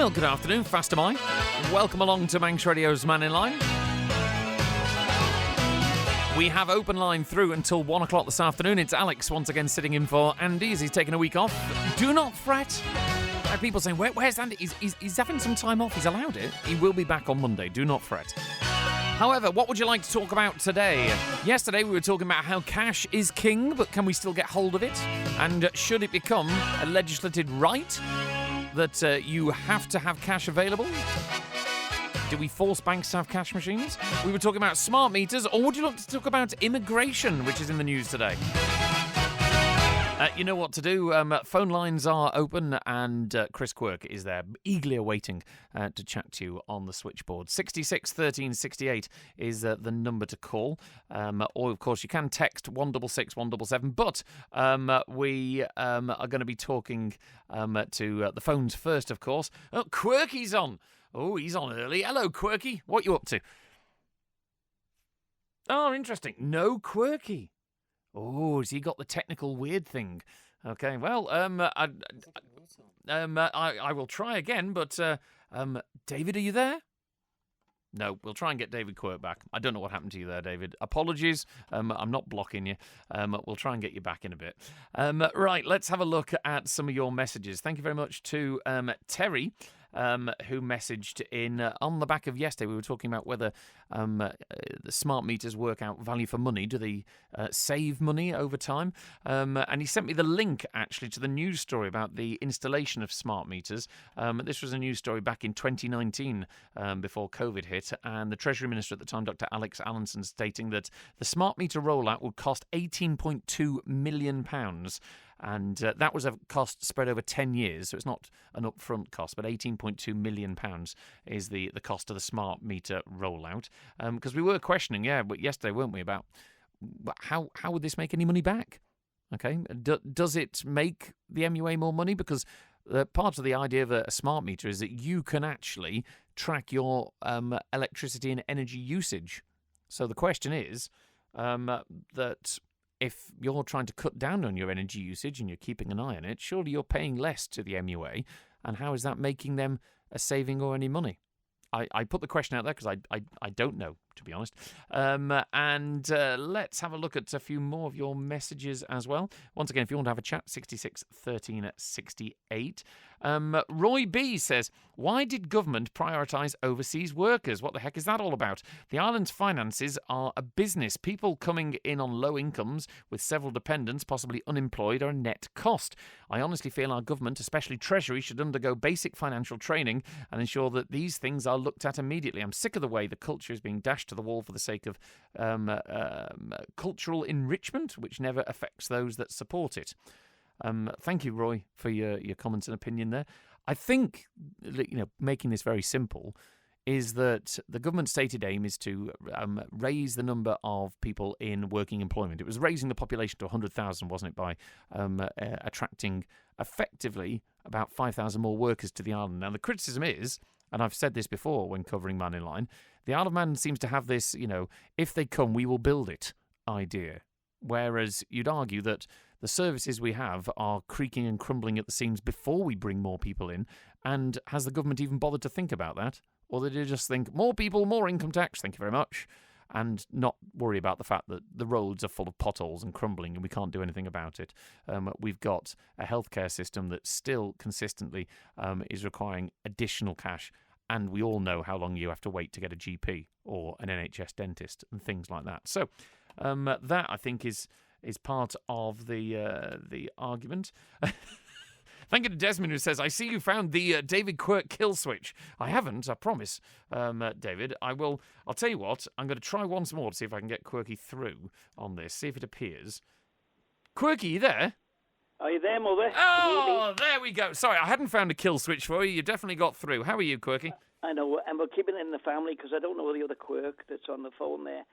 Well, good afternoon, fast am I. Welcome along to Manx Radio's Mannin Line. We have open line through until 1 o'clock this afternoon. It's Alex once again sitting in for Andy as he's taking a week off. Do not fret. I have people saying, where's Andy? He's having some time off. He's allowed it. He will be back on Monday. Do not fret. However, what would you like to talk about today? Yesterday we were talking about how cash is king, but can we still get hold of it? And should it become a legislated right that you have to have cash available? Do we force banks to have cash machines? We were talking about smart meters, or would you like to talk about immigration, which is in the news today? You know what to do. Phone lines are open, and Chris Quirk is there, eagerly awaiting to chat to you on the switchboard. 66 13 68 is the number to call. Or, of course, you can text 166 177. But we are going to be talking to the phones first, of course. Oh, Quirky's on. Oh, he's on early. Hello, Quirky. What you up to? Oh, interesting. No Quirky. Oh, has he got the technical weird thing? Okay, well, I will try again, but David, are you there? No, we'll try and get David Quirk back. I don't know what happened to you there, David. Apologies. I'm not blocking you. We'll try and get you back in a bit. Right, let's have a look at some of your messages. Thank you very much to Terry, who messaged in on the back of yesterday. We were talking about whether the smart meters work out value for money. Do they save money over time? And he sent me the link, actually, to the news story about the installation of smart meters. This was a news story back in 2019, before COVID hit, and the Treasury Minister at the time, Dr. Alex Allinson, stating that the smart meter rollout would cost £18.2 million. And that was a cost spread over 10 years, so it's not an upfront cost, but £18.2 million is the cost of the smart meter rollout. Because we were questioning, but yesterday, weren't we, about how would this make any money back? Okay, does it make the MUA more money? Because part of the idea of a smart meter is that you can actually track your electricity and energy usage. So the question is that if you're trying to cut down on your energy usage and you're keeping an eye on it, surely you're paying less to the MUA. And how is that making them a saving or any money? I put the question out there because I don't know, to be honest. And let's have a look at a few more of your messages as well. Once again, if you want to have a chat, 66 13 68. Roy B says, why did government prioritise overseas workers? What the heck is that all about? The island's finances are a business. People coming in on low incomes with several dependents, possibly unemployed, are a net cost. I honestly feel our government, especially Treasury, should undergo basic financial training and ensure that these things are looked at immediately. I'm sick of the way the culture is being dashed to the wall for the sake of cultural enrichment, which never affects those that support it. Thank you, Roy, for your comments and opinion there. I think, making this very simple, is that the government's stated aim is to raise the number of people in working employment. It was raising the population to 100,000, wasn't it, by attracting effectively about 5,000 more workers to the island. Now, the criticism is, and I've said this before when covering Mannin Line, the Isle of Man seems to have this, if they come, we will build it idea. Whereas you'd argue that the services we have are creaking and crumbling at the seams before we bring more people in. And has the government even bothered to think about that? Or did they just think, more people, more income tax, thank you very much, and not worry about the fact that the roads are full of potholes and crumbling and we can't do anything about it? We've got a healthcare system that still consistently is requiring additional cash. And we all know how long you have to wait to get a GP or an NHS dentist and things like that. So that, I think, is part of the argument. Thank you to Desmond, who says, I see you found the David Quirk kill switch. I haven't, I promise, David. I'll tell you what, I'm going to try once more to see if I can get Quirky through on this, see if it appears. Quirky, you there? Are you there, Mother? Oh, there we go. Sorry, I hadn't found a kill switch for you. You definitely got through. How are you, Quirky? I know, and we're keeping it in the family because I don't know the other Quirk that's on the phone there.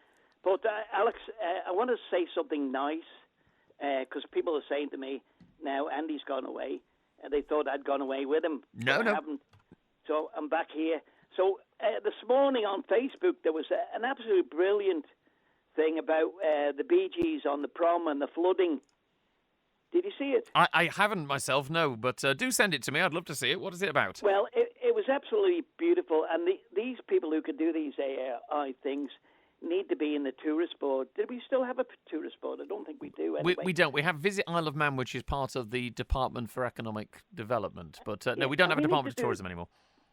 But, Alex, I want to say something nice because people are saying to me, now Andy's gone away, and they thought I'd gone away with him. No. I haven't. So I'm back here. So this morning on Facebook, there was an absolutely brilliant thing about the Bee Gees on the prom and the flooding. Did you see it? I haven't myself, no, but do send it to me. I'd love to see it. What is it about? Well, it it was absolutely beautiful. And these people who can do these AI things need to be in the tourist board. Did we still have a tourist board? I don't think we do. Anyway. We don't. We have Visit Isle of Man, which is part of the Department for Economic Development. But no, we don't have a Department of Tourism anymore.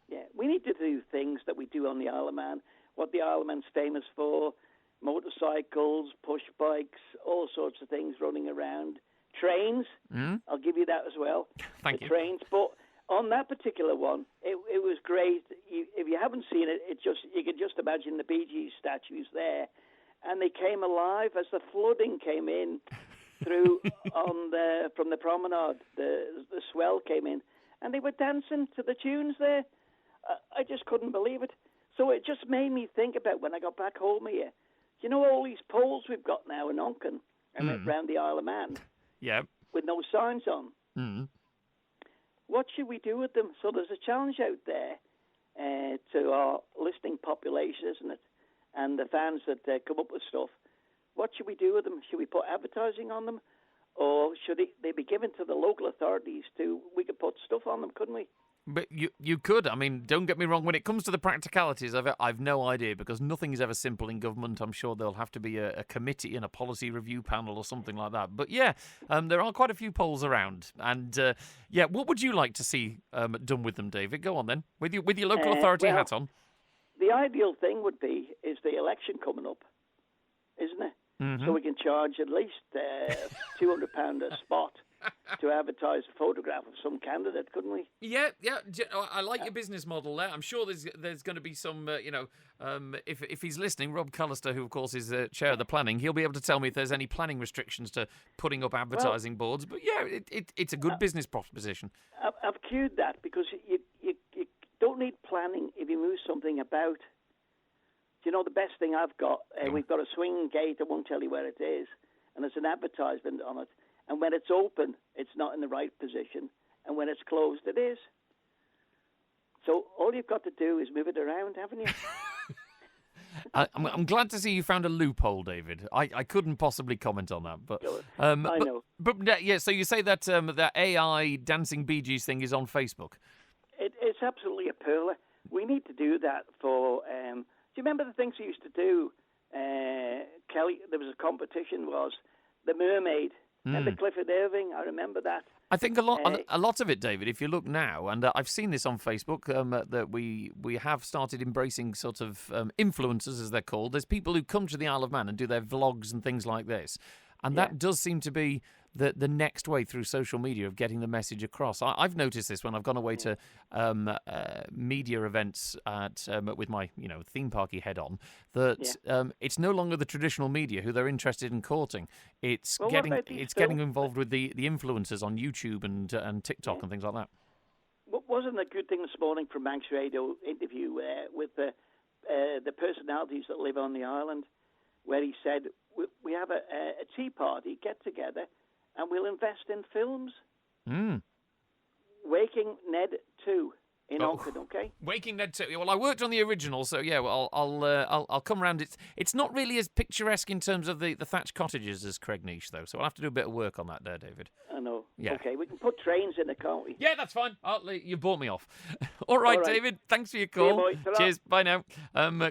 Yeah, we need to do things that we do on the Isle of Man. What the Isle of Man's famous for: motorcycles, push bikes, all sorts of things running around. Trains. I'll give you that as well. Thank you. Trains, but on that particular one, it was great. If you haven't seen it, you can just imagine the Bee Gees statues there, and they came alive as the flooding came in through from the promenade. The swell came in, and they were dancing to the tunes there. I just couldn't believe it. So it just made me think about when I got back home here. You know all these poles we've got now in Onken and around the Isle of Man, with no signs on. What should we do with them? So there's a challenge out there to our listening population, isn't it? And the fans that come up with stuff. What should we do with them? Should we put advertising on them? Or should they be given to the local authorities we could put stuff on them, couldn't we? But you could. I mean, don't get me wrong. When it comes to the practicalities of it, I've no idea, because nothing is ever simple in government. I'm sure there'll have to be a committee and a policy review panel or something like that. But yeah, there are quite a few polls around. And what would you like to see done with them, David? Go on then, with your local authority hat on. The ideal thing would be is the election coming up, isn't it? Mm-hmm. So we can charge at least £200 a spot to advertise a photograph of some candidate, couldn't we? Yeah. I like your business model there. I'm sure there's going to be some, if he's listening, Rob Cullister, who of course is chair of the planning, he'll be able to tell me if there's any planning restrictions to putting up advertising boards. But yeah, it's a good business proposition. I've queued that because you don't need planning if you move something about. Do you know the best thing I've got? We've got a swinging gate. I won't tell you where it is, and there's an advertisement on it. And when it's open, it's not in the right position. And when it's closed, it is. So all you've got to do is move it around, haven't you? I'm glad to see you found a loophole, David. I couldn't possibly comment on that. But I know. But yeah, so you say that that AI dancing Bee Gees thing is on Facebook? It's absolutely a perler. We need to do that for... do you remember the things we used to do? Kelly, there was a competition, was the mermaid. Remember Clifford Irving? I remember that. I think a lot of it, David, if you look now, and I've seen this on Facebook, that we have started embracing sort of influencers, as they're called. There's people who come to the Isle of Man and do their vlogs and things like this. And that does seem to be the next way through social media of getting the message across. I've noticed this when I've gone away to media events with my theme parky head on, that it's no longer the traditional media who they're interested in courting. It's getting involved with the influencers on YouTube and TikTok and things like that. Wasn't a good thing this morning from Manx Radio interview with the personalities that live on the island, where he said we have a tea party get together and we'll invest in films. Waking Ned 2 in Onken, okay? Waking Ned 2. Well, I worked on the original, so yeah. Well, I'll come round. It's not really as picturesque in terms of the thatched cottages as Craignish, though. So I'll have to do a bit of work on that there, David. I know. Yeah. Okay, we can put trains in it, can't we? Yeah, that's fine. You bought me off. All right, David. Thanks for your call. See you, boy. Cheers. Bye now.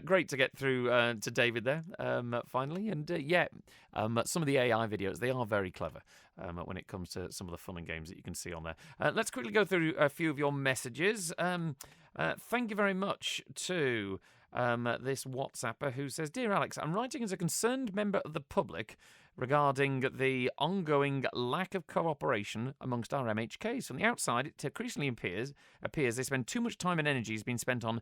Great to get through to David there finally. And some of the AI videos, they are very clever when it comes to some of the fun and games that you can see on there. Let's quickly go through a few of your messages. Thank you very much to this WhatsApper who says, "Dear Alex, I'm writing as a concerned member of the public regarding the ongoing lack of cooperation amongst our MHKs. From the outside, it increasingly appears they spend too much time and energy has been spent on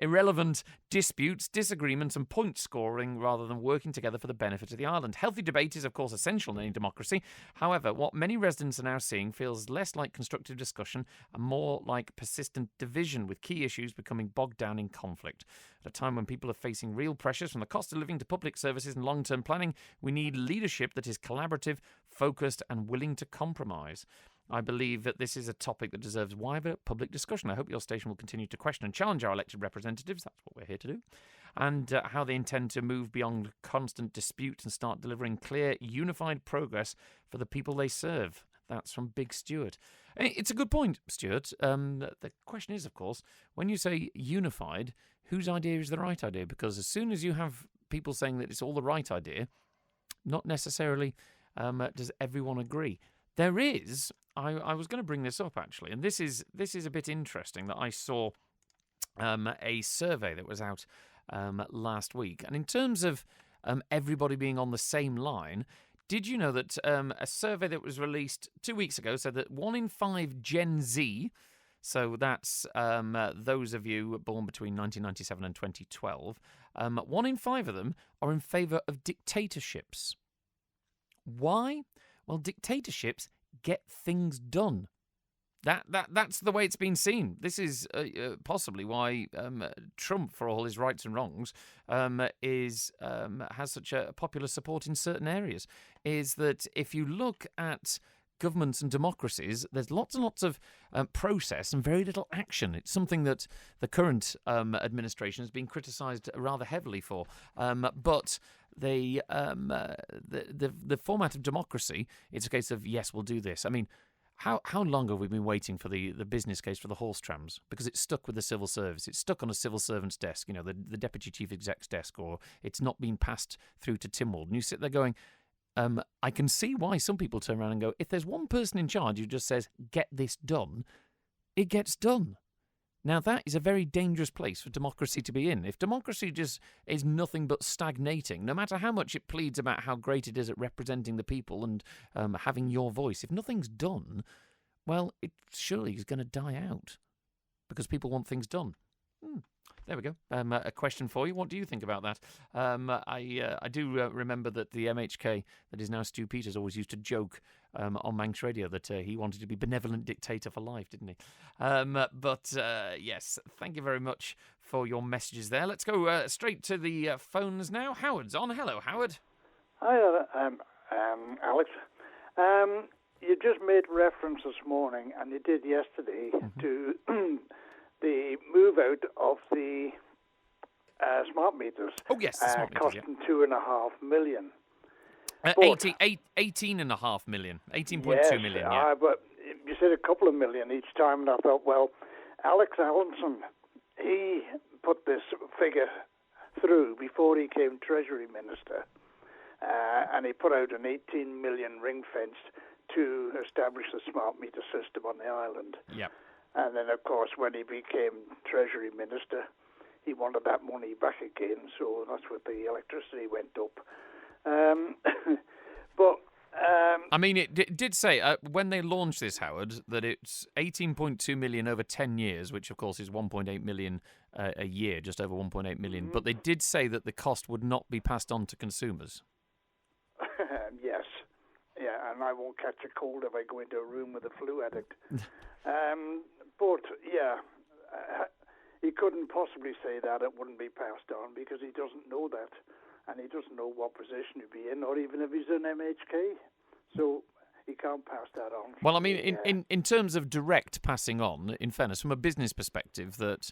irrelevant disputes, disagreements and point scoring rather than working together for the benefit of the island. Healthy debate is, of course, essential in any democracy. However, what many residents are now seeing feels less like constructive discussion and more like persistent division, with key issues becoming bogged down in conflict. At a time when people are facing real pressures from the cost of living to public services and long-term planning, we need leadership that is collaborative, focused and willing to compromise. I believe that this is a topic that deserves wider public discussion. I hope your station will continue to question and challenge our elected representatives, that's what we're here to do, and how they intend to move beyond constant dispute and start delivering clear, unified progress for the people they serve." That's from Big Stuart. It's a good point, Stuart. The question is, of course, when you say unified, whose idea is the right idea? Because as soon as you have people saying that it's all the right idea, not necessarily does everyone agree. There is, I was going to bring this up actually, and this is a bit interesting that I saw a survey that was out last week. And in terms of everybody being on the same line, did you know that a survey that was released 2 weeks ago said that 1 in 5 Gen Z, so that's those of you born between 1997 and 2012, 1 in 5 of them are in favour of dictatorships. Why? Well, dictatorships get things done. That's the way it's been seen. This is possibly why Trump, for all his rights and wrongs, has such a popular support in certain areas. Is that if you look at governments and democracies, there's lots and lots of process and very little action. It's something that the current administration has been criticised rather heavily for. But the format of democracy, it's a case of yes, we'll do this. I mean, how long have we been waiting for the business case for the horse trams? Because it's stuck with the civil service. It's stuck on a civil servant's desk, the deputy chief exec's desk, or it's not been passed through to Tynwald. And you sit there going, I can see why some people turn around and go, if there's one person in charge who just says, get this done, it gets done. Now, that is a very dangerous place for democracy to be in. If democracy just is nothing but stagnating, no matter how much it pleads about how great it is at representing the people and having your voice, if nothing's done, well, it surely is going to die out because people want things done. There we go. A question for you. What do you think about that? I do remember that the MHK, that is now Stu Peters, always used to joke on Manx Radio that he wanted to be benevolent dictator for life, didn't he? But yes, thank you very much for your messages there. Let's go straight to the phones now. Howard's on. Hello, Howard. Hi, Alex. You just made reference this morning, and you did yesterday, to the move out of the smart meters. Oh, yes, the smart meters, costing $2.5 million. 18.5 million. 18.2 million, yeah. But you said a couple of million each time, and I thought, well, Alex Allenson, he put this figure through before he became Treasury Minister, and he put out an 18 million ring fence to establish the smart meter system on the island. Yeah. And then, of course, when he became Treasury Minister, he wanted that money back again, so that's what the electricity went up. I mean, it did say when they launched this, Howard, that it's 18.2 million over 10 years, which of course is 1.8 million a year, just over 1.8 million. But they did say that the cost would not be passed on to consumers. Yes, yeah, and I won't catch a cold if I go into a room with a flu addict. But yeah, he couldn't possibly say that it wouldn't be passed on because he doesn't know that. And he doesn't know what position he'd be in, or even if he's in MHK. So he can't pass that on. Well, I mean, in terms of direct passing on, in fairness, from a business perspective, that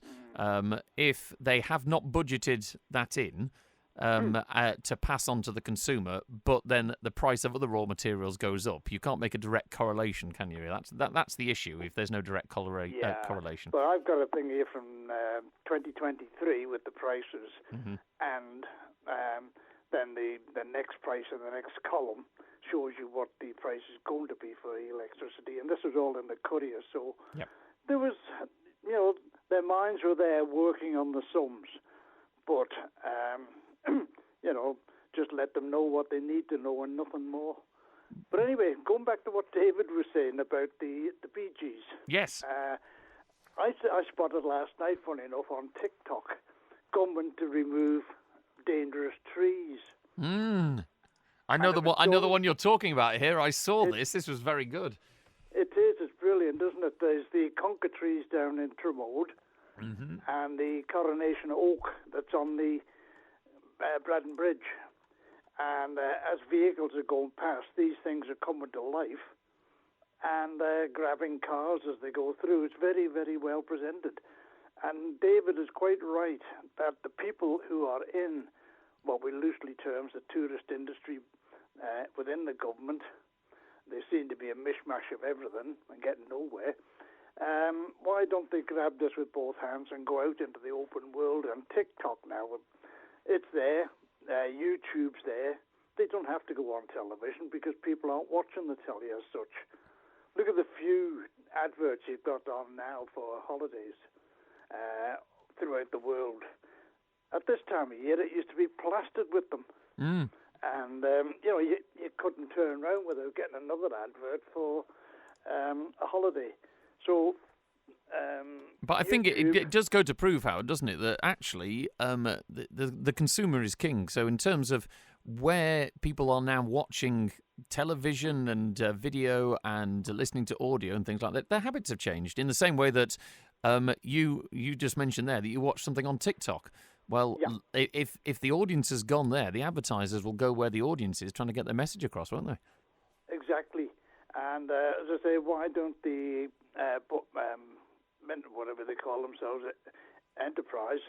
if they have not budgeted that in to pass on to the consumer, but then the price of other raw materials goes up, you can't make a direct correlation, can you? That's the issue, if there's no direct correlation. Well, I've got a thing here from 2023 with the prices, and then the next price in the next column shows you what the price is going to be for electricity, and this was all in the Courier. So there was, their minds were there working on the sums, but just let them know what they need to know and nothing more. But anyway, going back to what David was saying about the Bee Gees. Yes. I spotted last night, funny enough, on TikTok, government to remove dangerous trees. I know the one you're talking about here. I saw this. This was very good. It is. It's brilliant, isn't it? There's the conker trees down in Tramode, and the coronation oak that's on the Braddon Bridge. And as vehicles are going past, these things are coming to life and grabbing cars as they go through. It's very, very well presented. And David is quite right that the people who are in what we loosely term the tourist industry within the government they seem to be a mishmash of everything and getting nowhere. Why don't they grab this with both hands and go out into the open world? And TikTok now, it's there. YouTube's there. They don't have to go on television because people aren't watching the telly as such. Look at the few adverts you've got on now for holidays throughout the world. At this time of year, it used to be plastered with them. And, you couldn't turn around without getting another advert for a holiday. So... but I think it does go to prove, Howard, doesn't it, that actually the consumer is king. So in terms of where people are now watching television and video and listening to audio and things like that, their habits have changed in the same way that you just mentioned there that you watch something on TikTok. Well, if the audience has gone there, the advertisers will go where the audience is, trying to get their message across, won't they? Exactly. And as I say, why don't the whatever they call themselves, enterprise,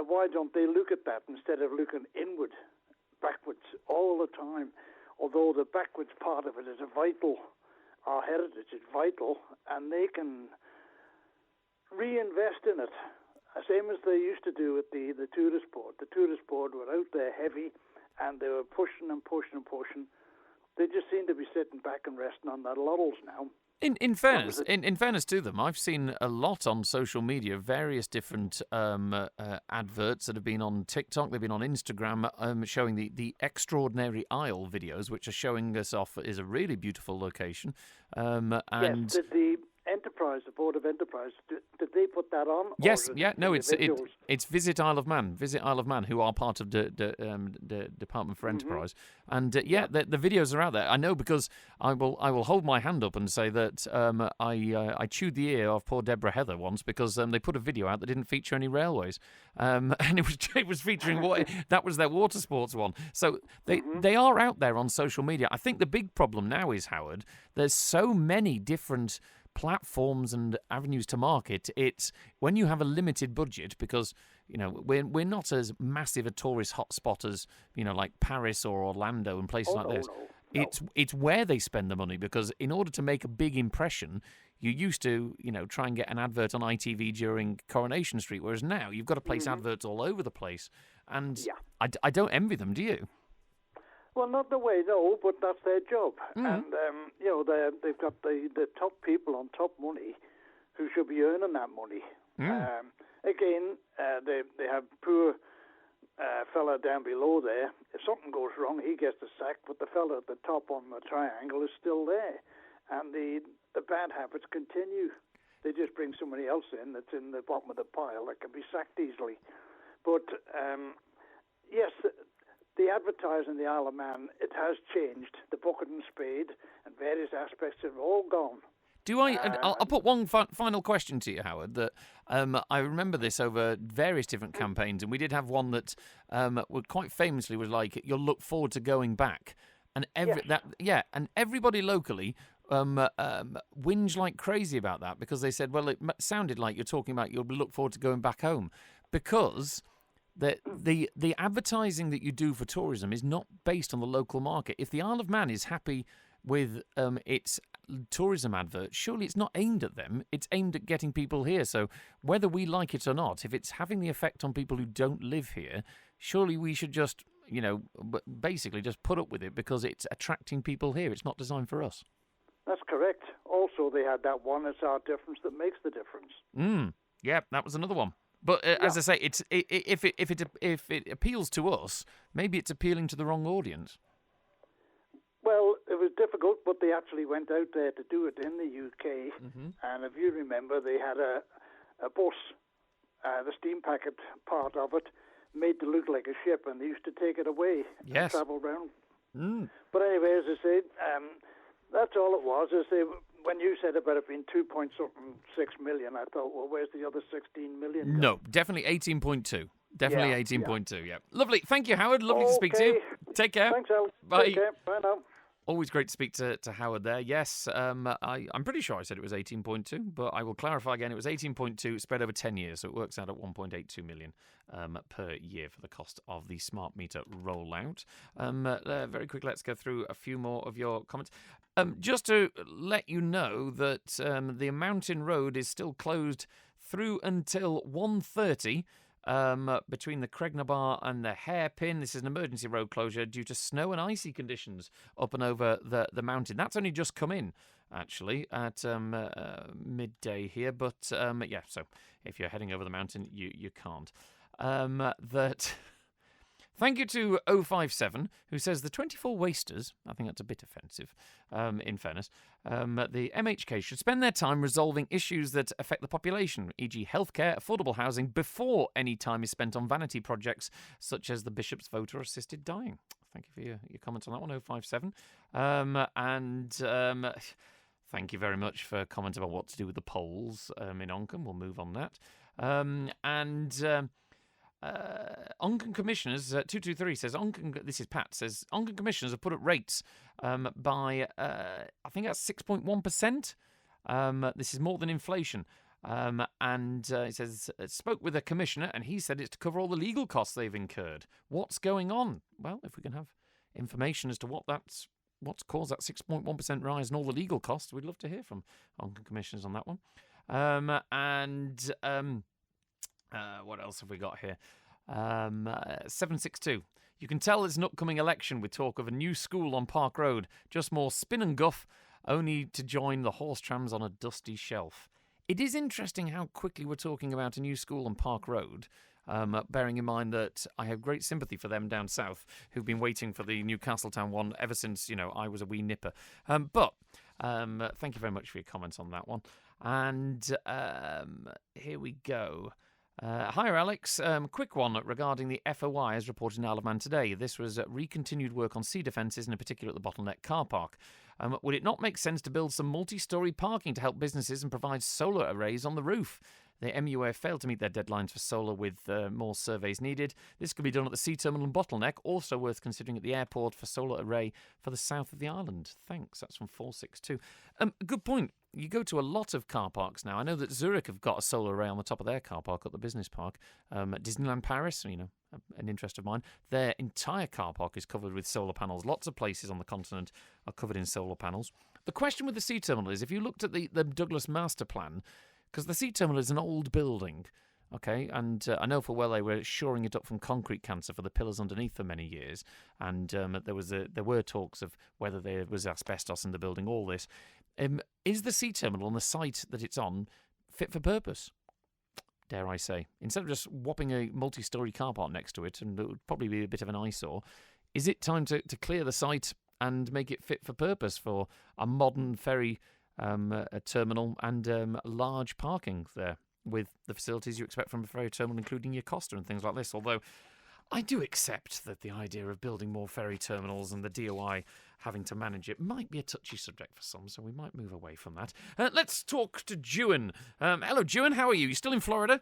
why don't they look at that instead of looking inward, backwards all the time? Although the backwards part of it is our heritage is vital, and they can reinvest in it, same as they used to do with the tourist board. The tourist board were out there heavy, and they were pushing and pushing and pushing. They just seem to be sitting back and resting on their laurels now. In fairness, in fairness to them, I've seen a lot on social media, various different adverts that have been on TikTok, they've been on Instagram, showing the Extraordinary Isle videos, which are showing us off is a really beautiful location. And yes, the Enterprise, the Board of Enterprise, did they put that on? Yes, it's Visit Isle of Man, who are part of the Department for Enterprise, and the videos are out there. I know because I will hold my hand up and say that I chewed the ear of poor Deborah Heather once because they put a video out that didn't feature any railways, and it was featuring that was their water sports one. So they are out there on social media. I think the big problem now is, Howard, there's so many different platforms and avenues to market. It's when you have a limited budget, because we're not as massive a tourist hotspot as like Paris or Orlando and places like this. No. It's where they spend the money, because in order to make a big impression, you used to try and get an advert on ITV during Coronation Street, whereas now you've got to place adverts all over the place, and I don't envy them. Do you? Well, not the way, no, but that's their job. And, they've got the top people on top money who should be earning that money. Again, they have poor fella down below there. If something goes wrong, he gets the sack, but the fella at the top on the triangle is still there. And the bad habits continue. They just bring somebody else in that's in the bottom of the pile that can be sacked easily. But, yes... The advertising in the Isle of Man, it has changed. The bucket and spade and various aspects have all gone. I'll put one final question to you, Howard, that I remember this over various different campaigns, and we did have one that quite famously was like, you'll look forward to going back. And and everybody locally whinge like crazy about that, because they said, well, it sounded like you're talking about you'll look forward to going back home, because... The advertising that you do for tourism is not based on the local market. If the Isle of Man is happy with its tourism advert, surely it's not aimed at them. It's aimed at getting people here. So whether we like it or not, if it's having the effect on people who don't live here, surely we should just, basically just put up with it because it's attracting people here. It's not designed for us. That's correct. Also, they had that one, it's our difference that makes the difference. Yeah, that was another one. But as I say, if it appeals to us, maybe it's appealing to the wrong audience. Well, it was difficult, but they actually went out there to do it in the UK. And if you remember, they had a bus, the steam packet part of it, made to look like a ship, and they used to take it away and travel around. But anyway, as I said, that's all it was. As they, when you said about it being 2.6 million, I thought, well, where's the other 16 million? No, definitely 18.2. Definitely 18.2, yeah. Lovely. Thank you, Howard. Lovely to speak to you. Take care. Thanks, Al. Bye. Take care. Bye now. Always great to speak to Howard there. Yes, I'm pretty sure I said it was 18.2, but I will clarify again. It was 18.2 spread over 10 years, so it works out at 1.82 million per year for the cost of the smart meter rollout. Very quick, let's go through a few more of your comments. Just to let you know that the Mountain Road is still closed through until 1:30. Between the Cregnabar and the Hairpin. This is an emergency road closure due to snow and icy conditions up and over the mountain. That's only just come in, actually, at midday here. But, yeah, so if you're heading over the mountain, you can't. Thank you to 057, who says the 24 wasters, I think that's a bit offensive, in fairness, the MHK should spend their time resolving issues that affect the population, e.g. healthcare, affordable housing, before any time is spent on vanity projects such as the Bishop's Vote or assisted dying. Thank you for your comments on that one, 057. Thank you very much for commenting about what to do with the polls in Oncom. We'll move on that. Oncom Commissioners, 223 says, this is Pat, says, Oncom Commissioners have put up rates by, I think that's 6.1%. This is more than inflation. It says, spoke with a commissioner and he said it's to cover all the legal costs they've incurred. What's going on? Well, if we can have information as to what's caused that 6.1% rise in all the legal costs, we'd love to hear from Oncom Commissioners on that one. What else have we got here? 762. You can tell it's an upcoming election with talk of a new school on Park Road. Just more spin and guff, only to join the horse trams on a dusty shelf. It is interesting how quickly we're talking about a new school on Park Road, bearing in mind that I have great sympathy for them down south who've been waiting for the Newcastletown one ever since, I was a wee nipper. But thank you very much for your comments on that one. And here we go. Hi, Alex. Quick one regarding the FOI as reported in Isle of Man today. This was recontinued work on sea defences, and in particular at the bottleneck car park. Would it not make sense to build some multi-storey parking to help businesses and provide solar arrays on the roof? The MUA failed to meet their deadlines for solar with more surveys needed. This could be done at the sea terminal and bottleneck. Also worth considering at the airport for solar array for the south of the island. Thanks. That's from 462. Good point. You go to a lot of car parks now. I know that Zurich have got a solar array on the top of their car park at the business park. At Disneyland Paris, an interest of mine, their entire car park is covered with solar panels. Lots of places on the continent are covered in solar panels. The question with the sea terminal is, if you looked at the Douglas master plan, because the sea terminal is an old building, okay, and I know for well they were shoring it up from concrete cancer for the pillars underneath for many years, and there were talks of whether there was asbestos in the building, all this. Is the sea terminal on the site that it's on fit for purpose, dare I say? Instead of just whopping a multi-storey car park next to it, and it would probably be a bit of an eyesore, is it time to clear the site and make it fit for purpose for a modern ferry a terminal and large parking there with the facilities you expect from a ferry terminal, including your Costa and things like this? Although I do accept that the idea of building more ferry terminals and the DOI having to manage it might be a touchy subject for some, so we might move away from that. Let's talk to Juan. Hello, Juan. How are you? You still in Florida?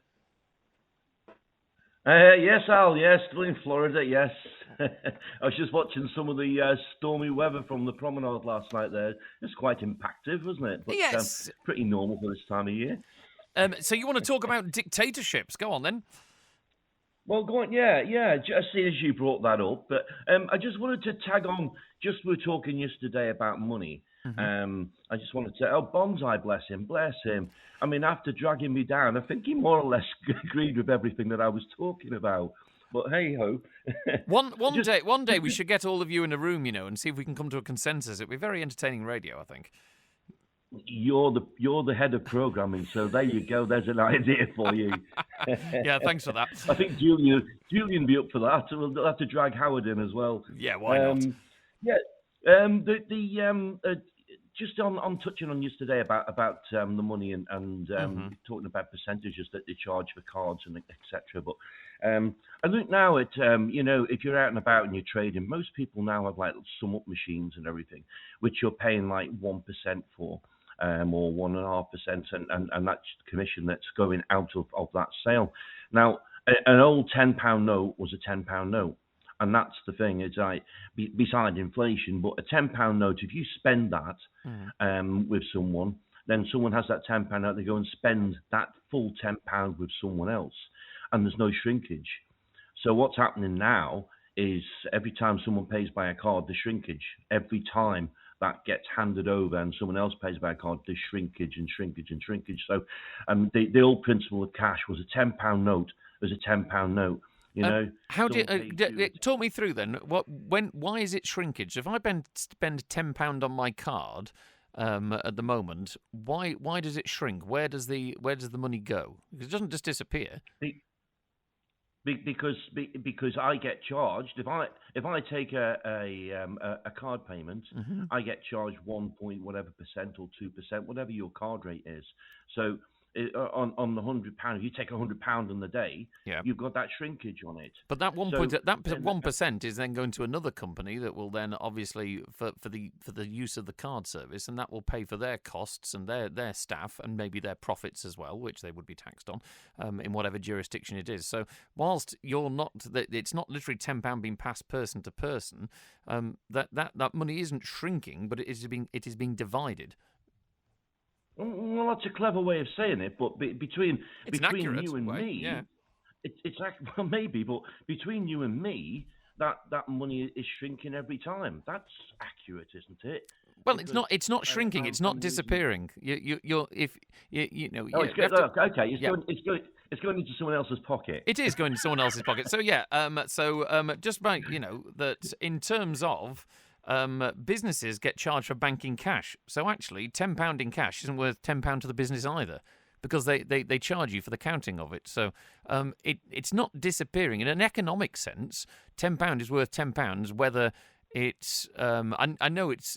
Yes, Al. Yes, still in Florida. Yes. I was just watching some of the stormy weather from the promenade last night there. It's quite impactful, wasn't it? But, yes. Pretty normal for this time of year. So you want to talk about dictatorships? Go on, then. Well, go on. Yeah. Just as you brought that up. But I just wanted to tag on, we were talking yesterday about money. Mm-hmm. I just wanted to say, Bonsai, bless him. I mean, after dragging me down, I think he more or less agreed with everything that I was talking about. But hey ho. One day we should get all of you in a room, and see if we can come to a consensus. It'd be very entertaining radio, I think. You're the head of programming, so there you go. There's an idea for you. Yeah, thanks for that. I think Julian be up for that. We'll have to drag Howard in as well. Yeah, why not? Yeah. Just on touching on yesterday about the money and talking about percentages that they charge for cards and etc. But I think now if you're out and about and you're trading, most people now have like sum up machines and everything, which you're paying like 1% for, or 1.5%, and that's commission that's going out of that sale. Now, an old £10 note was a £10 note. And that's the thing. It's like, beside inflation, but a £10 note, if you spend that with someone, then someone has that £10 note, they go and spend that full £10 with someone else, and there's no shrinkage. So what's happening now is every time someone pays by a card, the shrinkage. Every time that gets handed over and someone else pays by a card, there's shrinkage and shrinkage and shrinkage. So the old principle of cash was a £10 note was a £10 note. You know, how do talk me through then? Why is it shrinkage? If I spend £10 on my card at the moment, why does it shrink? Where does the money go? Because it doesn't just disappear. Because I get charged if I take a card payment, I get charged 1 point whatever percent or 2%, whatever your card rate is. So on the £100, if you take £100 on the day, you've got that shrinkage on it. But that 1% is then going to another company that will then obviously for the use of the card service, and that will pay for their costs and their staff and maybe their profits as well, which they would be taxed on in whatever jurisdiction it is. So whilst it's not literally £10 being passed person to person, that money isn't shrinking, but it is being divided. Well, that's a clever way of saying it, but between you and me, it's well, maybe, but between you and me, that money is shrinking every time. That's accurate, isn't it? Well, because it's not shrinking. It's not disappearing. It's going into someone else's pocket. It is going to someone else's pocket. So just by that in terms of. Businesses get charged for banking cash. So actually, £10 in cash isn't worth £10 to the business either, because they charge you for the counting of it. So it's not disappearing. In an economic sense, £10 is worth £10, whether it's I know it's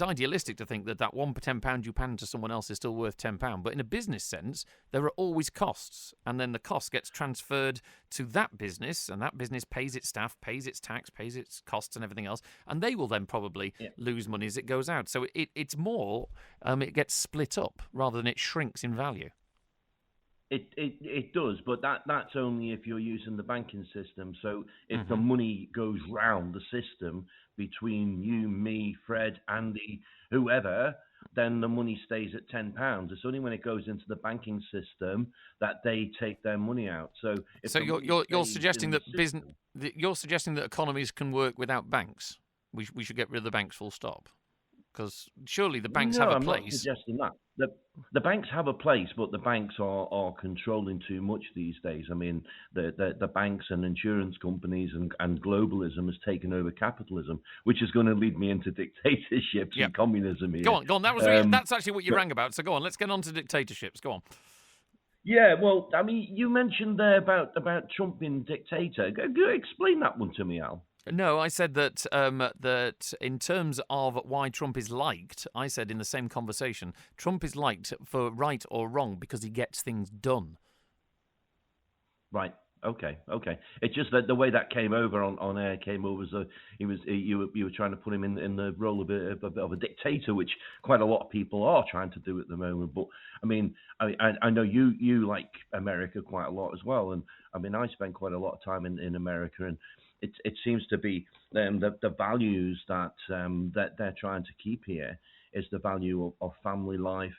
idealistic to think that one £10 you pan to someone else is still worth £10, but in a business sense, there are always costs, and then the cost gets transferred to that business, and that business pays its staff, pays its tax, pays its costs, and everything else, and they will then probably lose money as it goes out. So it's more it gets split up rather than it shrinks in value. It does, but that's only if you're using the banking system. So if the money goes round the system between you, me, Fred, Andy, whoever, then the money stays at £10. It's only when it goes into the banking system that they take their money out. So you're suggesting that you're suggesting that economies can work without banks. We should get rid of the banks, full stop. Because surely the banks have a place. I'm not suggesting that. The banks have a place, but the banks are controlling too much these days. I mean, the banks and insurance companies and globalism has taken over capitalism, which is going to lead me into dictatorships and communism here. Go on. That's actually what you rang about. So go on, let's get on to dictatorships. Go on. Yeah, well, I mean, you mentioned there about Trump being dictator. Explain that one to me, Al. No, I said that that in terms of why Trump is liked, I said in the same conversation, Trump is liked for right or wrong because he gets things done. Right. Okay. It's just that the way that came over on air came over as you were trying to put him in the role of a dictator, which quite a lot of people are trying to do at the moment. But I mean, I know you like America quite a lot as well, and I mean I spend quite a lot of time in America, and it seems to be the values that they're trying to keep here is the value of family life,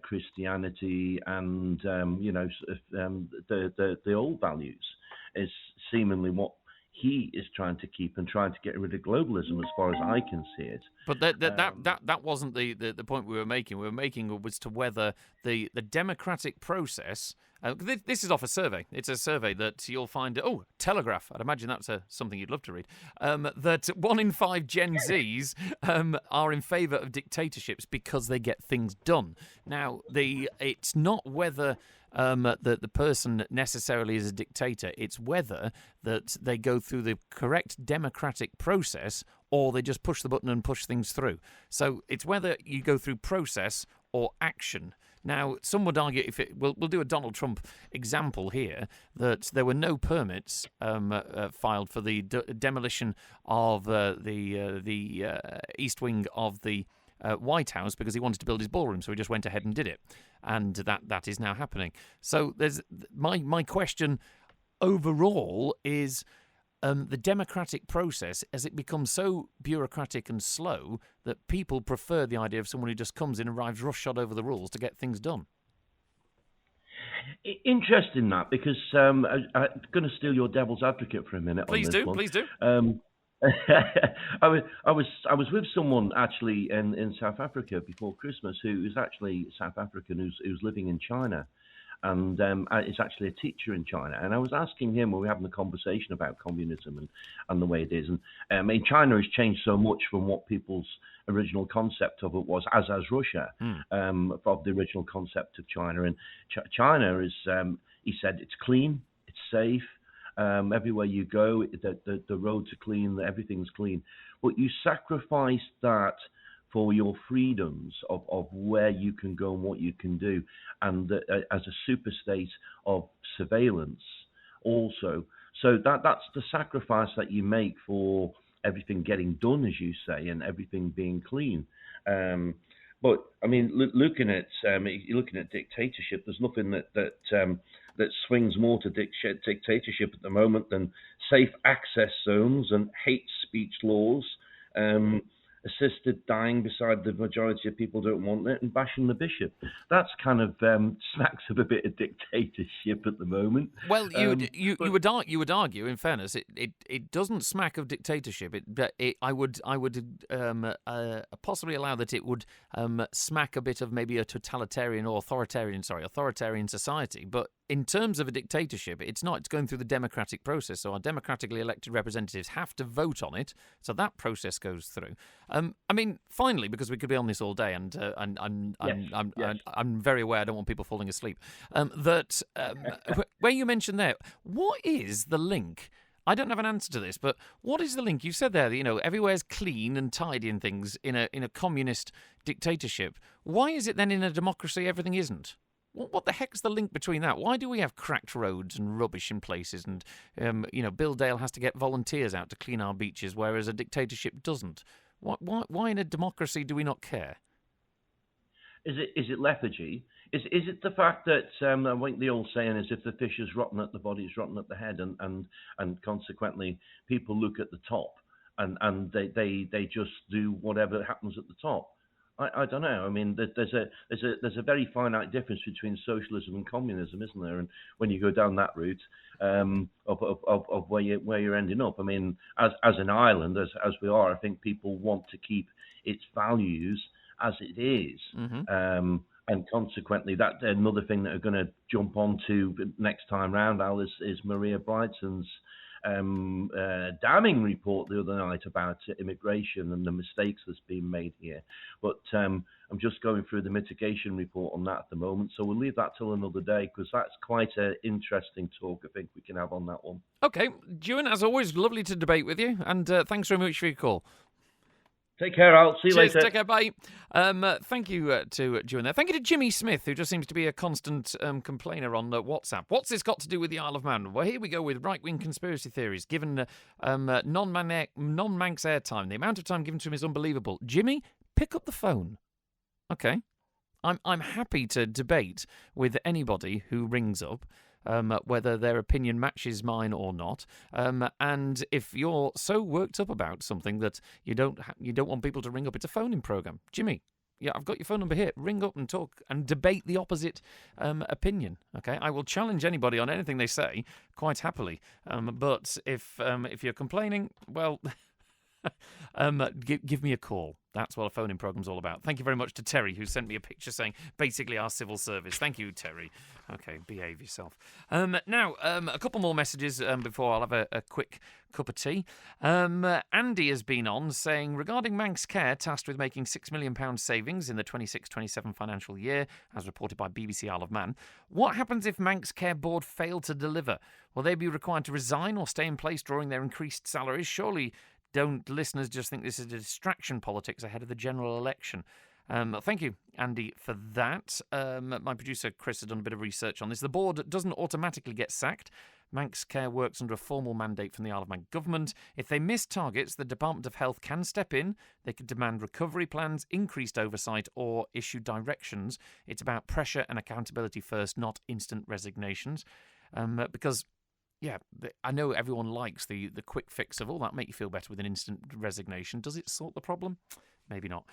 Christianity, and the old values is seemingly what he is trying to keep and trying to get rid of globalism, as far as I can see it. But that wasn't the point we were making. We were making was to whether the democratic process. This is off a survey. It's a survey that you'll find. Oh, Telegraph. I'd imagine that's something you'd love to read. That 1 in 5 Gen Zs are in favour of dictatorships because they get things done. Now, it's not whether the person necessarily is a dictator. It's whether that they go through the correct democratic process or they just push the button and push things through. So it's whether you go through process or action. Now, some would argue, we'll do a Donald Trump example here, that there were no permits filed for the demolition of the east wing of the White House because he wanted to build his ballroom, so he just went ahead and did it, and that is now happening. So there's my question overall is, the democratic process, has it become so bureaucratic and slow that people prefer the idea of someone who just comes in and arrives roughshod over the rules to get things done? Interesting that, because I'm going to steal your devil's advocate for a minute. Please on this do, one. please do. I was with someone actually in South Africa before Christmas who is actually South African who's living in China, and is actually a teacher in China. And I was asking him, we were having a conversation about communism and the way it is. And China has changed so much from what people's original concept of it was, as Russia, of the original concept of China. And China is, he said, it's clean, it's safe. Everywhere you go, the roads are clean, everything's clean. But you sacrifice that for your freedoms of where you can go and what you can do, and as a super state of surveillance also. So that's the sacrifice that you make for everything getting done, as you say, and everything being clean. But I mean, looking at dictatorship, there's nothing that swings more to dictatorship at the moment than safe access zones and hate speech laws, assisted dying beside the majority of people don't want it, and bashing the bishop. That's kind of smacks of a bit of dictatorship at the moment. Well, you would argue, in fairness, it doesn't smack of dictatorship. I would possibly allow that it would smack a bit of maybe a authoritarian society. But in terms of a dictatorship, it's not. It's going through the democratic process. So our democratically elected representatives have to vote on it. So that process goes through. I mean, finally, because we could be on this all day, and I'm very aware I don't want people falling asleep. Where you mentioned there, what is the link? I don't have an answer to this, but what is the link? You said there that, everywhere's clean and tidy and things in a communist dictatorship. Why is it then in a democracy everything isn't? What the heck's the link between that? Why do we have cracked roads and rubbish in places, and Bill Dale has to get volunteers out to clean our beaches, whereas a dictatorship doesn't? Why in a democracy do we not care? Is it lethargy? Is it the fact that I think the old saying is, if the fish is rotten at the body, it's rotten at the head, and consequently people look at the top and they just do whatever happens at the top. I don't know. I mean, there's a very finite difference between socialism and communism, isn't there? And when you go down that route of where you're ending up, I mean, as an island, as we are, I think people want to keep its values as it is. Mm-hmm. And consequently, that's another thing that are going to jump onto next time round, Al, is Maria Brightson's damning report the other night about immigration and the mistakes that's been made here. But I'm just going through the mitigation report on that at the moment, so we'll leave that till another day, because that's quite an interesting talk I think we can have on that one. Okay, Ewan, as always, lovely to debate with you, and thanks very much for your call. Take care, Al. See you later. Take care, bye. Thank you to Ewan there. Thank you to Jimmy Smith, who just seems to be a constant complainer on WhatsApp. What's this got to do with the Isle of Man? Well, here we go with right-wing conspiracy theories, given non-Manx airtime. The amount of time given to him is unbelievable. Jimmy, pick up the phone. Okay. I'm happy to debate with anybody who rings up. Whether their opinion matches mine or not, and if you're so worked up about something that you don't want people to ring up, it's a phone-in program. Jimmy, yeah, I've got your phone number here. Ring up and talk and debate the opposite opinion. Okay, I will challenge anybody on anything they say quite happily. But if you're complaining, well. Give me a call. That's what a phone-in program's all about. Thank you very much to Terry, who sent me a picture saying basically our civil service. Thank you, Terry. Okay, behave yourself. Now, a couple more messages before I'll have a quick cup of tea. Andy has been on saying, regarding Manx Care, tasked with making £6 million savings in the 26-27 financial year, as reported by BBC Isle of Man, what happens if Manx Care Board fail to deliver? Will they be required to resign or stay in place, drawing their increased salaries? Surely don't listeners just think this is a distraction politics ahead of the general election? Thank you, Andy, for that. My producer, Chris, has done a bit of research on this. The board doesn't automatically get sacked. Manx Care works under a formal mandate from the Isle of Man government. If they miss targets, the Department of Health can step in. They can demand recovery plans, increased oversight, or issue directions. It's about pressure and accountability first, not instant resignations. Because I know everyone likes the quick fix of all that make you feel better with an instant resignation. Does it sort the problem? Maybe not.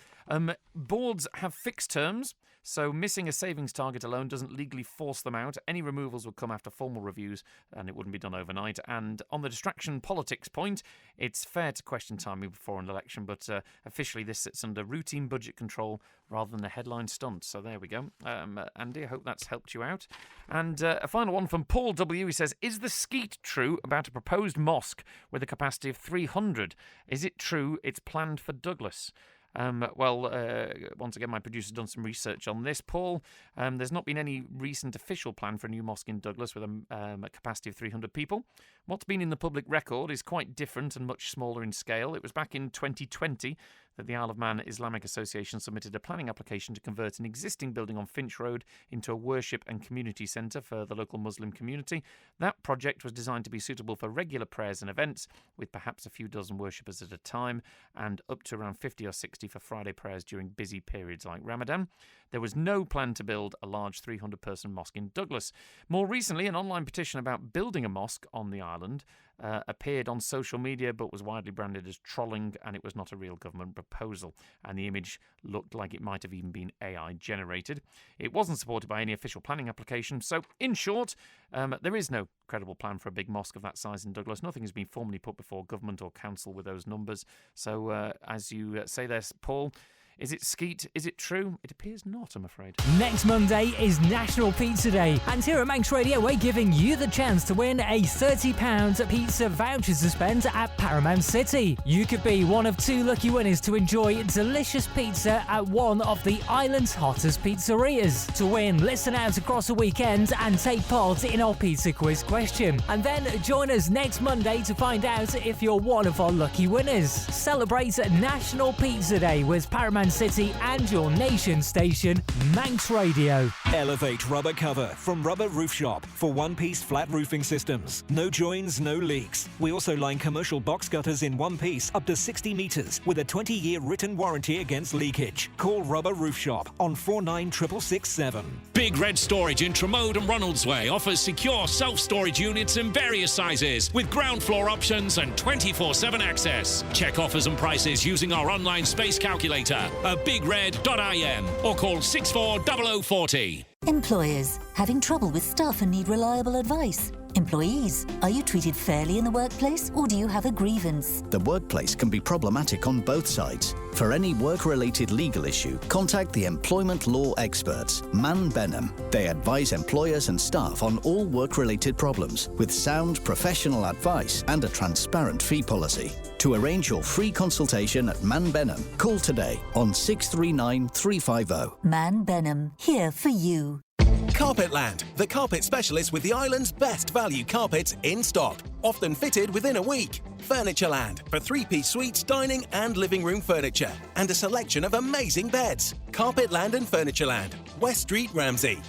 Boards have fixed terms, so missing a savings target alone doesn't legally force them out. Any removals would come after formal reviews, and it wouldn't be done overnight. And on the distraction politics point, it's fair to question timing before an election, but officially this sits under routine budget control rather than a headline stunt. So there we go. Andy, I hope that's helped you out. And a final one from Paul W. He says, is the skeet true about a proposed mosque with a capacity of 300? Is it true it's planned for Douglas? Once again, my producer's done some research on this, Paul. There's not been any recent official plan for a new mosque in Douglas with a capacity of 300 people. What's been in the public record is quite different and much smaller in scale. It was back in 2020 that the Isle of Man Islamic Association submitted a planning application to convert an existing building on Finch Road into a worship and community centre for the local Muslim community. That project was designed to be suitable for regular prayers and events, with perhaps a few dozen worshippers at a time, and up to around 50 or 60 for Friday prayers during busy periods like Ramadan. There was no plan to build a large 300-person mosque in Douglas. More recently, an online petition about building a mosque on the island appeared on social media but was widely branded as trolling, and it was not a real government proposal, and the image looked like it might have even been AI generated. It wasn't supported by any official planning application, so in short, there is no credible plan for a big mosque of that size in Douglas. Nothing has been formally put before government or council with those numbers. So as you say there, Paul, is it skeet? Is it true? It appears not, I'm afraid. Next Monday is National Pizza Day, and here at Manx Radio we're giving you the chance to win a £30 pizza voucher to spend at Paramount City. You could be one of 2 lucky winners to enjoy delicious pizza at one of the island's hottest pizzerias. To win, listen out across the weekend and take part in our pizza quiz question. And then join us next Monday to find out if you're one of our lucky winners. Celebrate National Pizza Day with Paramount City and your nation station, Manx Radio. Elevate rubber cover from Rubber Roof Shop for one-piece flat roofing systems. No joins, no leaks. We also line commercial box gutters in one piece up to 60 metres with a 20-year written warranty against leakage. Call Rubber Roof Shop on 49667. Big Red Storage in Tremode and Ronaldsway offers secure self-storage units in various sizes with ground floor options and 24/7 access. Check offers and prices using our online space calculator at bigred.im or call 640040. Employers, having trouble with staff and need reliable advice? Employees, are you treated fairly in the workplace or do you have a grievance? The workplace can be problematic on both sides. For any work-related legal issue, contact the employment law experts, Man Benham. They advise employers and staff on all work-related problems with sound professional advice and a transparent fee policy. To arrange your free consultation at Man Benham, call today on 639 350. Man Benham, here for you. Carpetland, the carpet specialist with the island's best value carpets in stock, often fitted within a week. Furnitureland, for 3-piece suites, dining and living room furniture, and a selection of amazing beds. Carpetland and Furnitureland, West Street, Ramsey.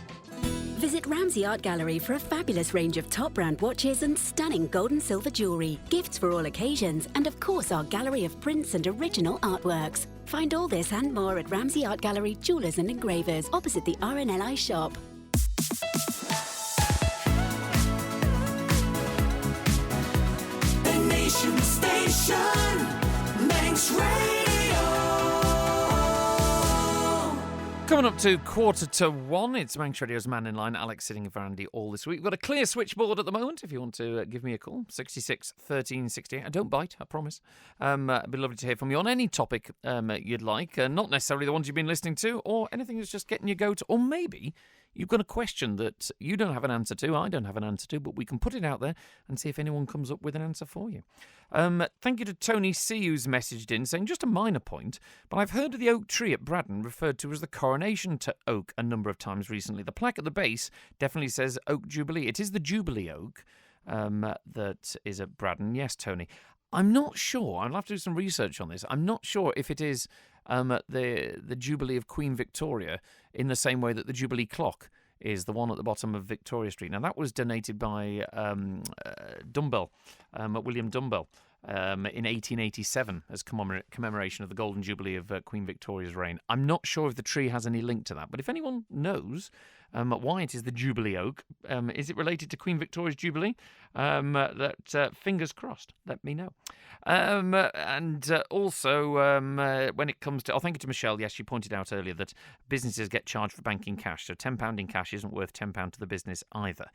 Visit Ramsey Art Gallery for a fabulous range of top brand watches and stunning gold and silver jewellery, gifts for all occasions, and of course our gallery of prints and original artworks. Find all this and more at Ramsey Art Gallery, Jewellers and Engravers, opposite the RNLI shop. The Nation Station, Manx Radio. Coming up to 1:45, it's Manx Radio's Man in Line. Alex sitting in for Andy all this week. We've got a clear switchboard at the moment if you want to give me a call. 66 13 68. I don't bite, I promise. It'd be lovely to hear from you on any topic you'd like. Not necessarily the ones you've been listening to or anything that's just getting your goat. Or maybe you've got a question that you don't have an answer to, I don't have an answer to, but we can put it out there and see if anyone comes up with an answer for you. Thank you to Tony C, who's messaged in saying, just a minor point, but I've heard of the oak tree at Braddon referred to as the Coronation Oak a number of times recently. The plaque at the base definitely says Oak Jubilee. It is the Jubilee Oak that is at Braddon. Yes, Tony. I'm not sure. I'll have to do some research on this. I'm not sure if it is the Jubilee of Queen Victoria in the same way that the Jubilee clock is the one at the bottom of Victoria Street. Now, that was donated by Dumbbell, William Dumbbell, in 1887 as commemoration of the Golden Jubilee of Queen Victoria's reign. I'm not sure if the tree has any link to that, but if anyone knows why it is the Jubilee oak, is it related to Queen Victoria's Jubilee? Fingers crossed, let me know. Also, when it comes to... thank you to Michelle. Yes, she pointed out earlier that businesses get charged for banking cash, so £10 in cash isn't worth £10 to the business either,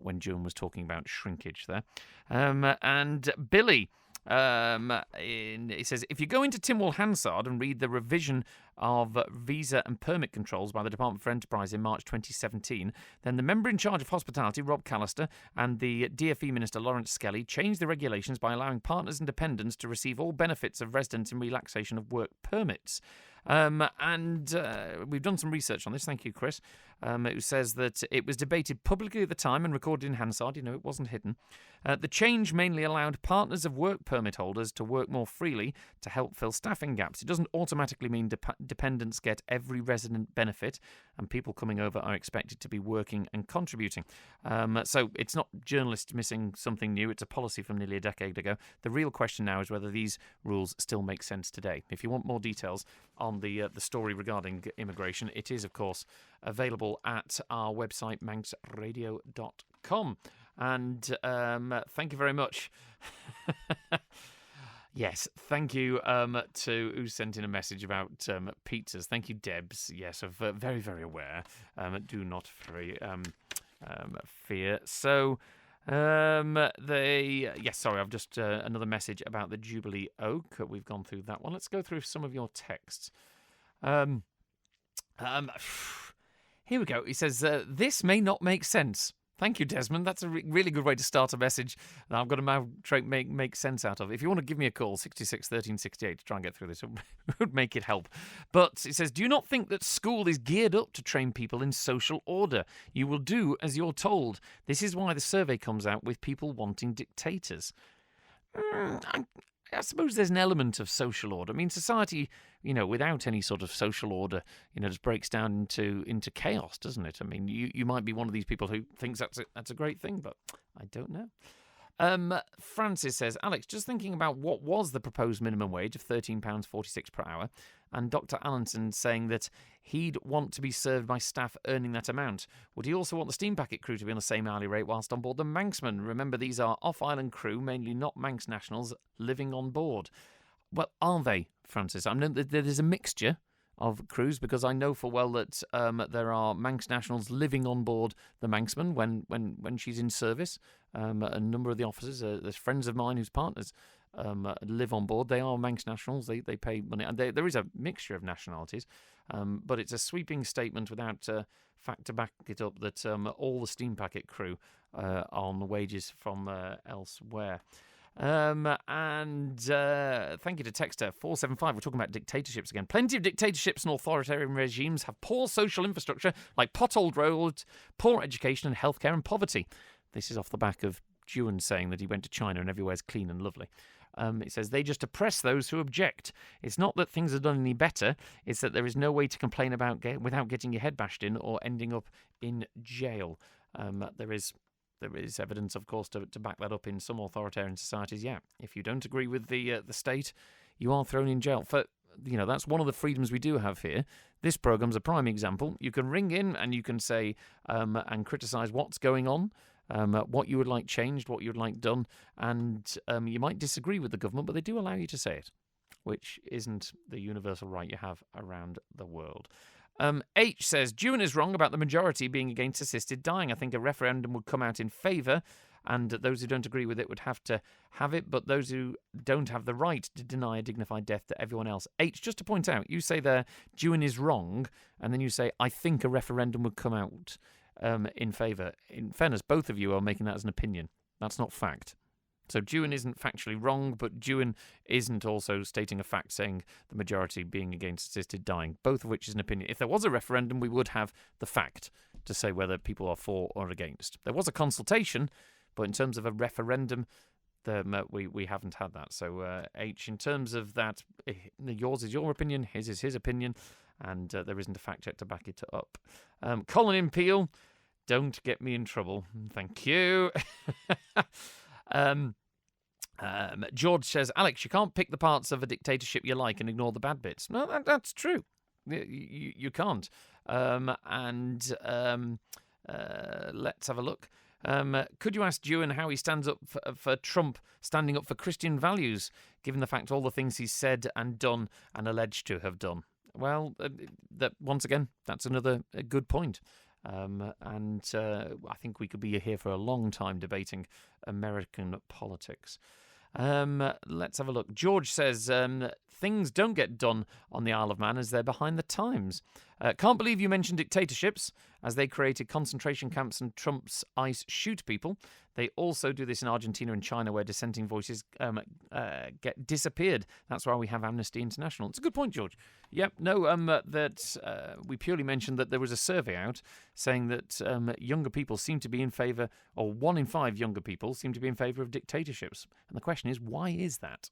when June was talking about shrinkage there. And Billy... he says, if you go into Tynwald Hansard and read the revision of visa and permit controls by the Department for Enterprise in March 2017, then the member in charge of hospitality, Rob Callister, and the DfE Minister, Lawrence Skelly, changed the regulations by allowing partners and dependents to receive all benefits of residence in relaxation of work permits. We've done some research on this, thank you, Chris, who says that it was debated publicly at the time and recorded in Hansard, it wasn't hidden. The change mainly allowed partners of work permit holders to work more freely to help fill staffing gaps. It doesn't automatically mean dependents get every resident benefit, and people coming over are expected to be working and contributing. So it's not journalists missing something new, it's a policy from nearly a decade ago. The real question now is whether these rules still make sense today. If you want more details on the story regarding immigration, it is, of course, available at our website, manxradio.com. And thank you very much. Yes, thank you to who sent in a message about pizzas. Thank you, Debs. Yes, I'm very, very aware. Do not fear. So, I've just another message about the Jubilee Oak. We've gone through that one. Let's go through some of your texts. Here we go. He says, this may not make sense. Thank you, Desmond. That's a really good way to start a message that I've got to now make sense out of. If you want to give me a call, 66 13 68, to try and get through this, it would make it help. But it says, do you not think that school is geared up to train people in social order? You will do as you're told. This is why the survey comes out with people wanting dictators. I suppose there's an element of social order. I mean, society, without any sort of social order, just breaks down into chaos, doesn't it? I mean, you might be one of these people who thinks that's a great thing, but I don't know. Francis says, Alex, just thinking about what was the proposed minimum wage of £13.46 per hour, and Dr. Allenson saying that he'd want to be served by staff earning that amount. Would he also want the steam packet crew to be on the same hourly rate whilst on board the Manxman? Remember, these are off-island crew, mainly not Manx nationals, living on board. Well, are they, Francis? I know that there's a mixture of crews, because I know for well that there are Manx nationals living on board the Manxman when she's in service. A number of the officers, there's friends of mine whose partners live on board. They are Manx nationals. They pay money, and there is a mixture of nationalities. But it's a sweeping statement without fact to back it up that all the steam packet crew are on the wages from elsewhere. Thank you to Texter 475. We're talking about dictatorships again. Plenty of dictatorships and authoritarian regimes have poor social infrastructure, like potholed roads, poor education and healthcare, and poverty. This is off the back of Dewan saying that he went to China and everywhere's clean and lovely. It says they just oppress those who object. It's not that things are done any better, it's that there is no way to complain about without getting your head bashed in or ending up in jail. There is evidence, of course, to back that up in some authoritarian societies. Yeah, if you don't agree with the state, you are thrown in jail. That's one of the freedoms we do have here. This programme's a prime example. You can ring in and you can say and criticise what's going on, what you would like changed, what you would like done, and you might disagree with the government, but they do allow you to say it, which isn't the universal right you have around the world. H says, Dewan is wrong about the majority being against assisted dying. I think a referendum would come out in favour, and those who don't agree with it would have to have it, but those who don't have the right to deny a dignified death to everyone else. H, just to point out, you say there, Dewan is wrong, and then you say, I think a referendum would come out in favour. In fairness, both of you are making that as an opinion. That's not fact. So Dewan isn't factually wrong, but Dewan isn't also stating a fact saying the majority being against assisted dying, both of which is an opinion. If there was a referendum, we would have the fact to say whether people are for or against. There was a consultation, but in terms of a referendum, we haven't had that. So H, in terms of that, yours is your opinion, his is his opinion, and there isn't a fact check to back it up. Colin in Peel, don't get me in trouble. Thank you. George says, Alex, you can't pick the parts of a dictatorship you like and ignore the bad bits. No, that's true. You can't. Let's have a look. Could you ask Dewan how he stands up for Trump standing up for Christian values, given the fact all the things he's said and done and alleged to have done? Well, once again, that's another good point. I think we could be here for a long time debating American politics. Let's have a look. George says, things don't get done on the Isle of Man as they're behind the times. Can't believe you mentioned dictatorships, as they created concentration camps and Trump's ICE shoot people. They also do this in Argentina and China, where dissenting voices get disappeared. That's why we have Amnesty International. It's a good point, George. Yep, no, we purely mentioned that there was a survey out saying that younger people seem to be in favour, or 1 in 5 younger people seem to be in favour of dictatorships. And the question is, why is that?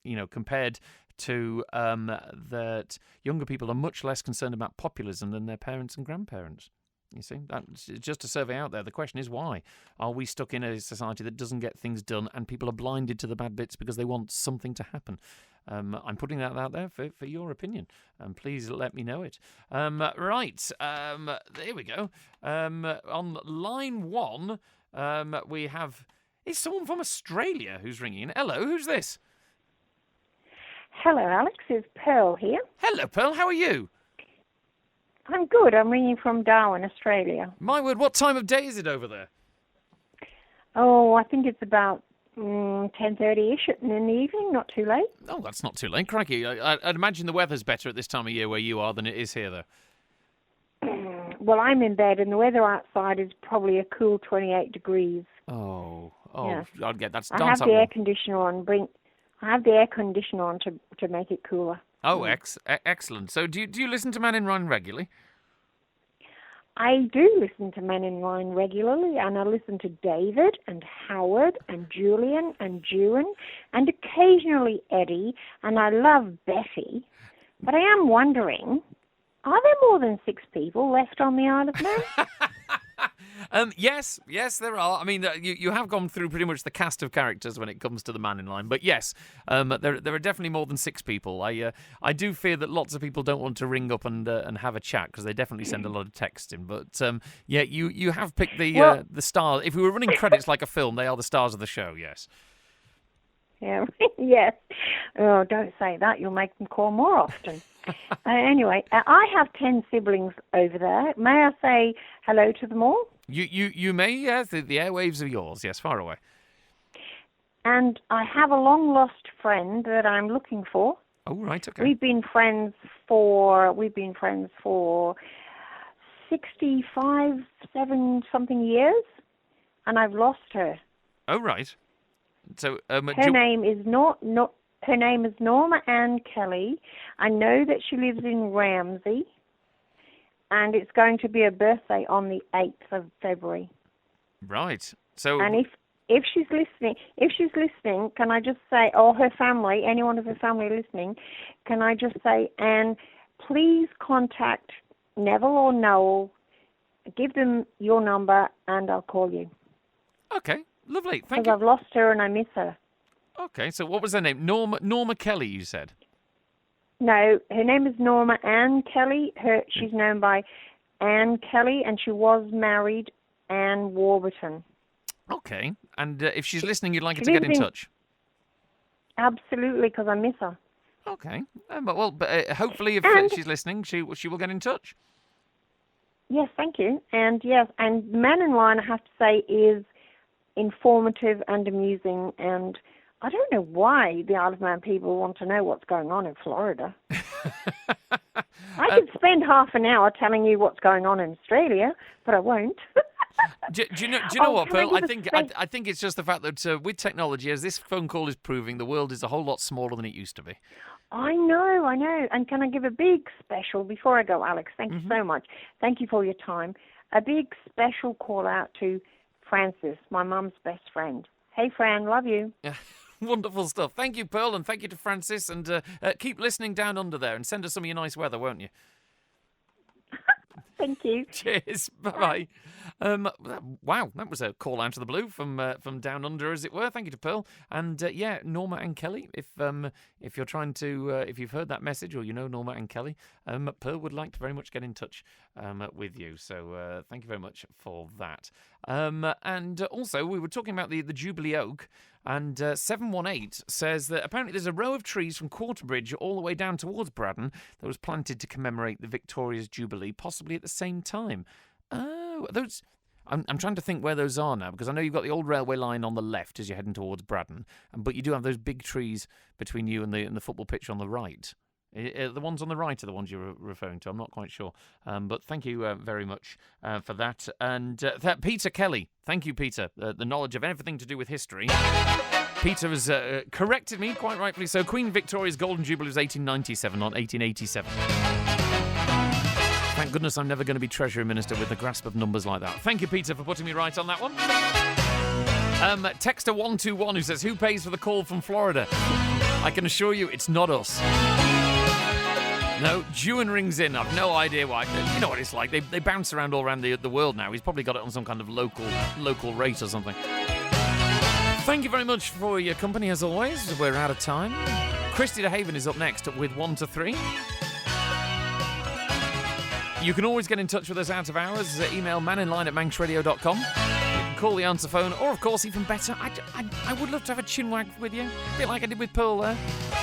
You know, compared to that younger people are much less concerned about populism than their parents and grandparents. You see, that's just a survey out there. The question is, why are we stuck in a society that doesn't get things done and people are blinded to the bad bits because they want something to happen? I'm putting that out there for your opinion. Please let me know it. Right, there we go. On line 1, we have... It's someone from Australia who's ringing in. Hello, who's this? Hello, Alex. It's Pearl here. Hello, Pearl. How are you? I'm good. I'm ringing from Darwin, Australia. My word, what time of day is it over there? Oh, I think it's about 10:30ish in the evening, not too late. Oh, that's not too late. Crikey. I'd imagine the weather's better at this time of year where you are than it is here, though. Well, I'm in bed, and the weather outside is probably a cool 28 degrees. Oh, yeah. I'd get that's. I have the air conditioner on. I have the air conditioner on to make it cooler. Oh, excellent. So do you listen to Man in Rhyme regularly? I do listen to Men in Line regularly, and I listen to David and Howard and Julian and Dewan and occasionally Eddie, and I love Betty. But I am wondering, are there more than 6 people left on the Isle of Man? Yes, there are. I mean, you have gone through pretty much the cast of characters when it comes to the Man in Line, but yes, there are definitely more than 6 people. I do fear that lots of people don't want to ring up and have a chat because they definitely send a lot of text in. But yeah, you have picked the stars. If we were running credits like a film, they are the stars of the show. Yes. Yeah. Yes. Oh, don't say that. You'll make them call more often. Anyway, I have 10 siblings over there. May I say hello to them all? You may, yes. The airwaves are yours. Yes, far away. And I have a long-lost friend that I'm looking for. Oh, right, okay. We've been friends for 65, 7-something years, and I've lost her. Oh, right. So her name is her name is Norma Ann Kelly. I know that she lives in Ramsey, and it's going to be her birthday on the 8th of February. Right. So. And if she's listening, can I just say, or her family, anyone of her family listening, can I just say, Anne, please contact Neville or Noel, give them your number, and I'll call you. Okay, lovely. Thank you. Because I've lost her and I miss her. Okay, so what was her name? Norma Kelly, you said? No, her name is Norma Ann Kelly. She's known by Ann Kelly, and she was married Ann Warburton. Okay, and if she's listening, you'd like her to get in touch? Absolutely, because I miss her. Okay, but hopefully if she's listening, she will get in touch. Yes, thank you. And yes, and Man in Line, I have to say, is informative and amusing, and I don't know why the Isle of Man people want to know what's going on in Florida. I could spend half an hour telling you what's going on in Australia, but I won't. Do you know what, Pearl? I think it's just the fact that with technology, as this phone call is proving, the world is a whole lot smaller than it used to be. I know. And can I give a big special, before I go, Alex, thank you so much. Thank you for your time. A big special call out to Francis, my mum's best friend. Hey, Fran, love you. Wonderful stuff. Thank you, Pearl, and thank you to Francis. And keep listening down under there and send us some of your nice weather, won't you? Thank you. Cheers. Bye-bye. Wow, that was a call out of the blue from down under, as it were. Thank you to Pearl. And Norma and Kelly, if you're trying to, if you've heard that message or you know Norma and Kelly, Pearl would like to very much get in touch with you. So thank you very much for that. And also, we were talking about the Jubilee Oak. And 718 says that apparently there's a row of trees from Quarterbridge all the way down towards Braddon that was planted to commemorate the Victoria's Jubilee, possibly at the same time. Oh, those... I'm trying to think where those are now, because I know you've got the old railway line on the left as you're heading towards Braddon, but you do have those big trees between you and the football pitch on the right. The ones on the right are the ones you're referring to. I'm not quite sure. But thank you very much for that. And Peter Kelly. Thank you, Peter. The knowledge of everything to do with history. Peter has corrected me, quite rightfully so. Queen Victoria's Golden Jubilee was 1897, not 1887. Thank goodness I'm never going to be Treasury Minister with the grasp of numbers like that. Thank you, Peter, for putting me right on that one. Texter 121 who says, who pays for the call from Florida? I can assure you it's not us. No, Dewan rings in. I've no idea why. You know what it's like. They bounce around all around the world now. He's probably got it on some kind of local rate or something. Thank you very much for your company, as always. We're out of time. Christy de Haven is up next with 1 to 3. You can always get in touch with us out of hours. Email maninline@manxradio.com. You can call the answer phone, or, of course, even better, I would love to have a chinwag with you, a bit like I did with Pearl there.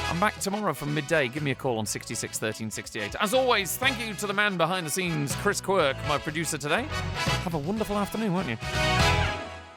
I'm back tomorrow from midday. Give me a call on 66 13 68. As always, thank you to the man behind the scenes, Chris Quirk, my producer today. Have a wonderful afternoon, won't you?